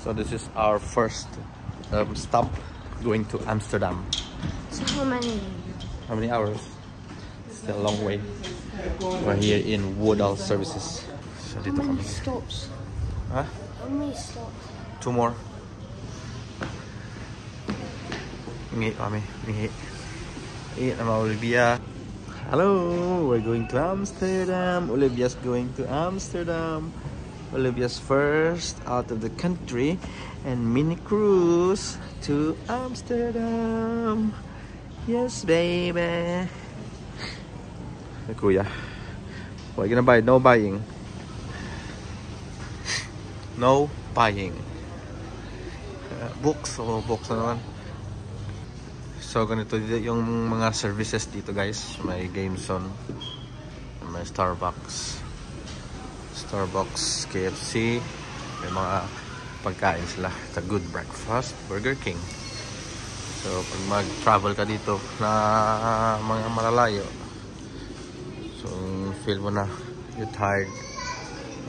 So this is our first stop going to Amsterdam. So how many? How many hours? It's still a long way. We're here in Woodall Services. So dito How many kami. stops? Huh? How many stops? 2 more. Ngi kami. Ngi. Nama Olivia. Hello, we're going to Amsterdam. Olivia's going to Amsterdam. Olivia's first out of the country and mini cruise to Amsterdam. Yes, baby. Hey, kuya. What are you gonna buy? No buying. No buying. Books. Oh, books na naman. So, ganito yung mga services dito, guys. May game zone. May Starbucks, KFC, may mga pagkain sila. It's a good breakfast. Burger King. So, pag mag-travel ka dito na mga malalayo, so, feel mo na you're tired,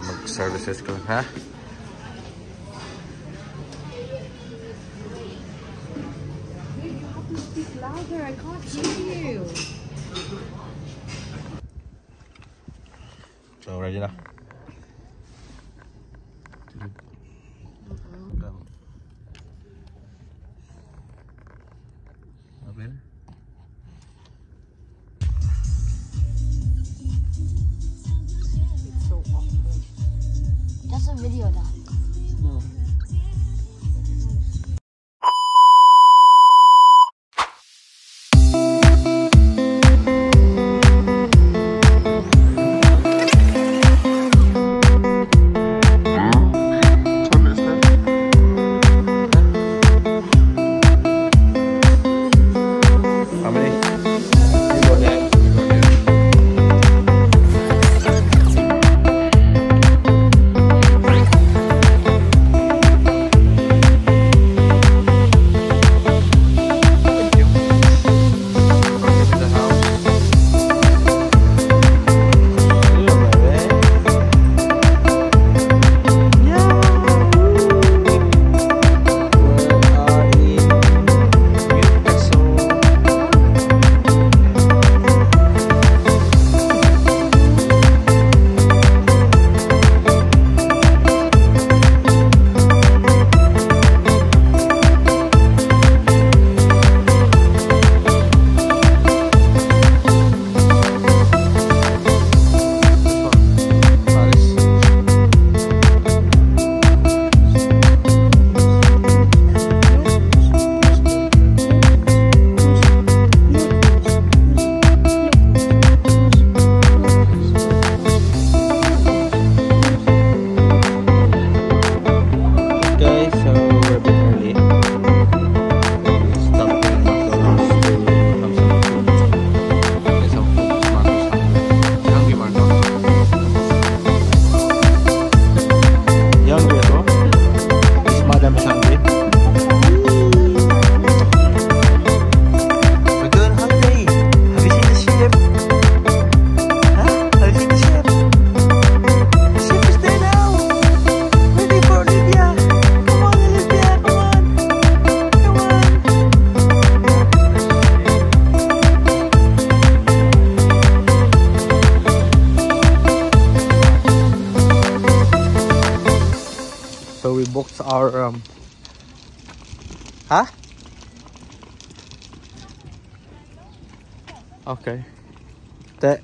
mag-services ka, ha? You have to speak louder. I can't hear you. So, ready na? Open. It's so awkward. That's a video, Dad. No. So we booked our huh? Okay. That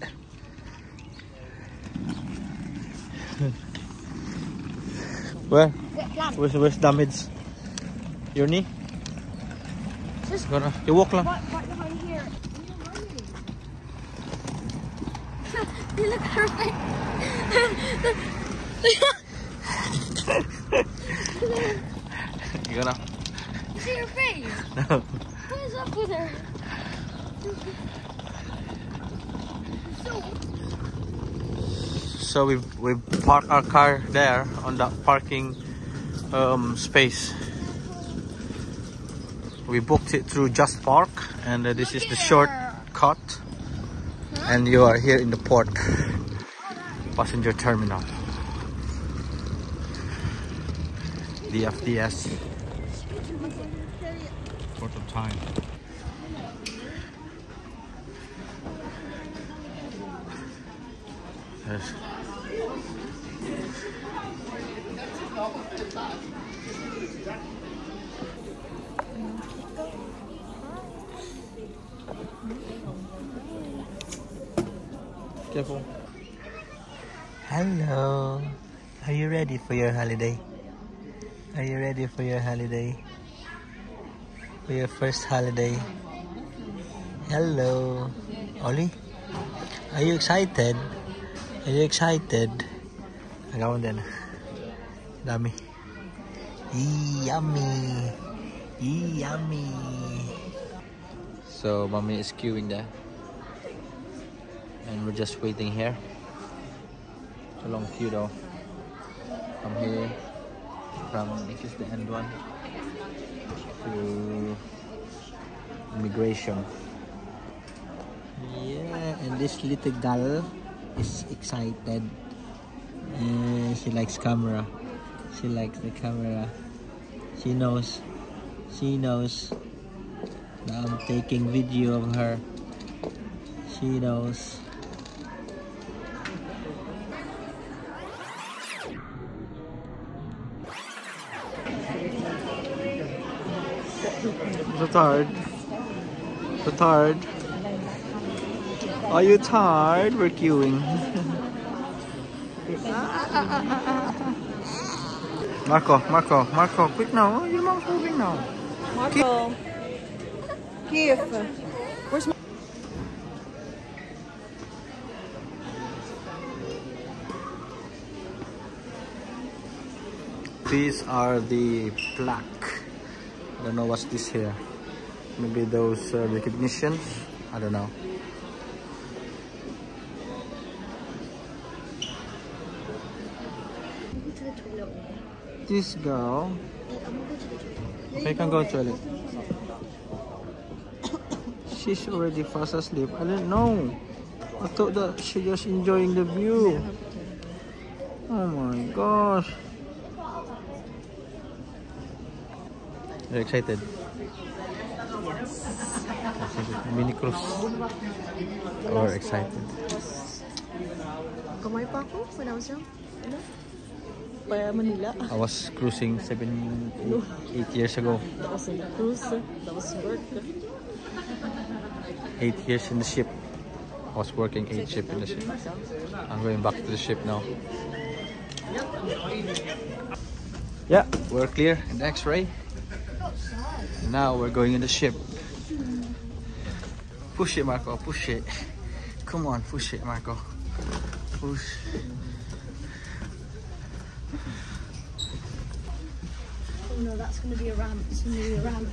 where? Where's damage? Your knee? Just you walk lang. what behind here? You look at her face. You gonna? You see her face? No. What is up with her? So we park our car there on the parking space. We booked it through Just Park, and this is the shortcut. And you are here in the port passenger terminal, DFDS. Port of time. Yes. Careful. Hello. Are you ready for your holiday? Are you ready for your holiday? For your first holiday? Hello. Ollie? Are you excited? Are you excited? Agaw din. Dami. Yummy. Yummy. So, mommy is queuing there. And we're just waiting here. It's a long queue though. From here, this is the end one, to immigration. Yeah, and this little girl is excited. She likes camera. She likes the camera. She knows that I'm taking video of her. She knows. So tired. So tired. Are you tired? We're queuing. Marco, quick now. Your mom's moving now. Marco. Kiev. Where's my... These are the plaque. I don't know what's this here. Maybe those recognitions. I don't know. This girl. Okay, you can go to the toilet. She's already fast asleep. I didn't know. I thought that she's just enjoying the view. Oh my gosh. You're excited? Yes. Mini cruise. We're excited. Kamay pa ako when I was young. Pa Manila. I was cruising 8 years ago. That was in the cruise. That was work. 8 years in the ship. I was working 8 ship in the ship. I'm going back to the ship now. Yeah, we're clear in the X-ray. Now we're going in the ship. Push it, Marco, push it. Come on, push it, Marco. Push. Oh no, that's going to be a ramp. It's going to be a ramp.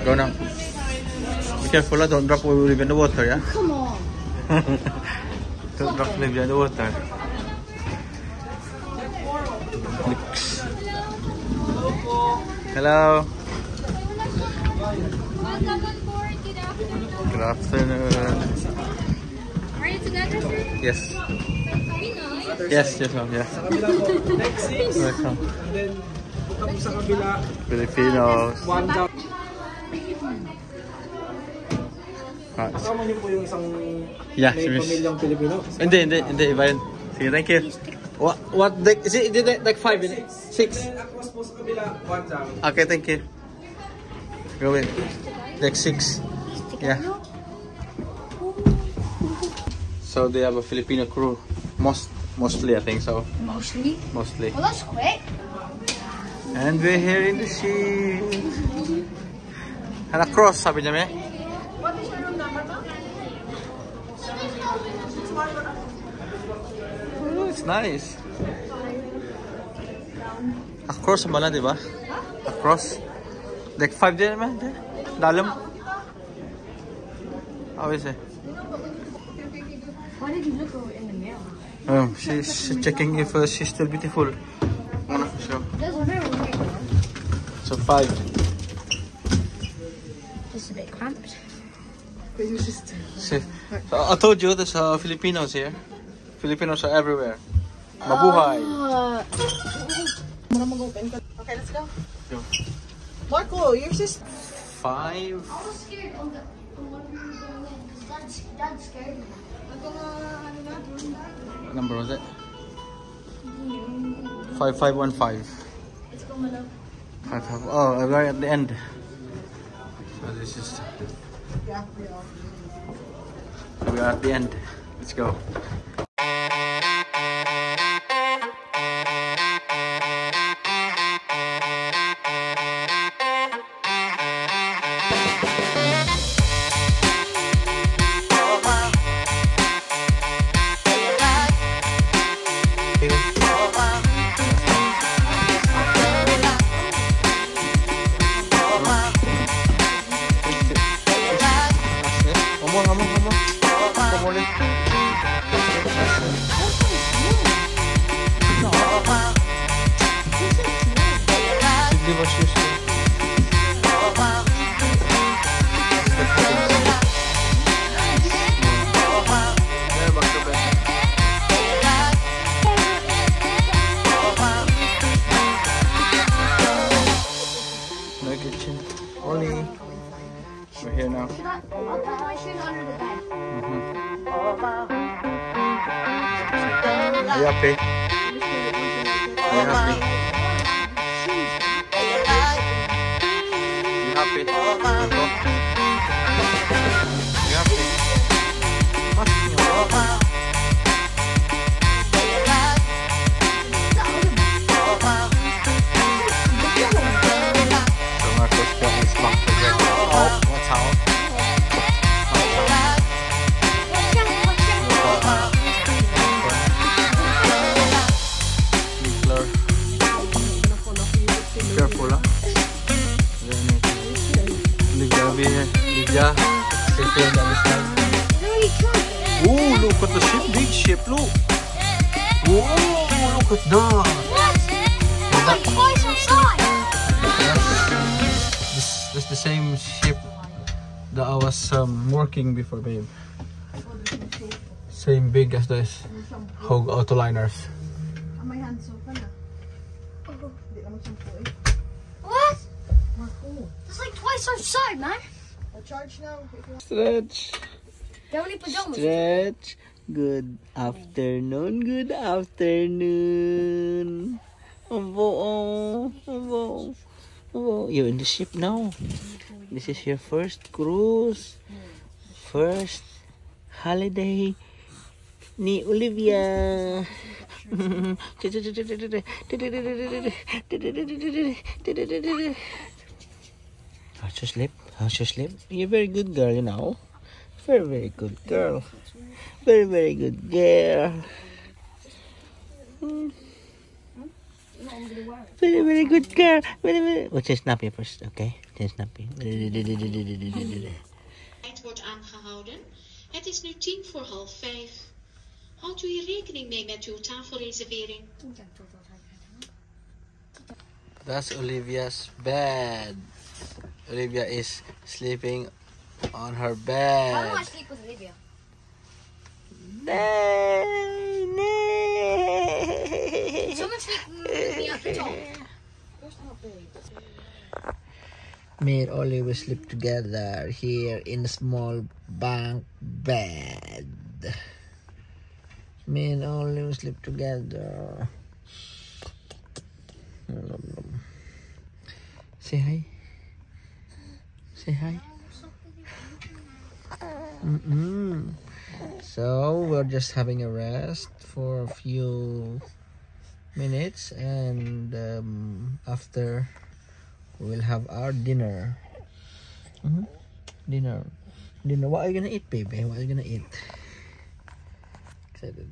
Go now. Be careful, don't drop Olivia in the water, yeah? Come on. Don't drop Olivia in the water. Hello. Welcome on board. Good afternoon. Good afternoon. Are you together, sir? Yes. Pinoy? Yes, ma'am. Yes. Sa kabila po, next 6. Welcome. And then, punta po sa kabila, Filipinos. 1 down. Ah, Kasama niyo po yung isang Yeah, may si Miss. pamilyang Pilipino. Hindi, iba yun. Sige, thank you. What deck? Is it deck 5? 6? Then, across po sa kabila, 1 down. Okay, thank you. Go in. Deck 6. Yeah. So they have a Filipino crew. Mostly, I think so. Mostly. Mostly. Well, that's quick. And we're here in the ship. And across, sabi niya, me? What is your room number, ma'am? Oh, it's nice. Across ang bala, di ba? Across. Deck 5 din naman. Dalam. How is it? Why did you look over in the mirror? She's checking if she's still beautiful. So, There's a mirror right now. so 5. This is a bit cramped. See, so I told you there's Filipinos here. Filipinos are everywhere. Mabuhay. Okay, let's go. Go. Marco, yours is 5. I was scared on what we were going in because Dad scared me. What number was it? 5515. Let's go, my love. 5. Oh, right at the end. So this is. We are at the end. Let's go. We're here now. I'll put my shoes under the bed. Are you happy? Are you happy? You happy? Marco? You happy? So Marco's got his locked again. Oh, what's out? Careful, huh? Lydia, sitting on this side. Oh, look at the ship, big ship, look. Oh, look at that. What? It's like twice our size. This the same ship that I was working before, babe. Same big as this Hogue Autoliners. may hands open na. Hindi naman siyang po eh. What? Marco, It's like twice our size, man. charge now. Stretch, They're only pajamas. stretch. Good afternoon, good afternoon. You're in the ship now. This is your first cruise. First holiday ni Olivia. How's your sleep? How's your sleep? You're a very good girl, you know. Very, very good girl. Very, very good girl. Very, very good girl. Very, very. Well, change nappy first, okay? Change nappy. Het wordt aangehouden. Het is nu 5:10. Houdt u hier rekening mee met uw tafelreservering? That's Olivia's bed. Olivia is sleeping on her How do I bed. sleep with Olivia? Nay, nay. Someone sleep with me at the top. Me and Ollie will sleep together here in a small bunk bed. Me and Ollie will sleep together. Say hi. Say hi. So we're just having a rest for a few minutes, and after we'll have our dinner. Dinner. What are you gonna eat, baby? What are you gonna eat? Excited.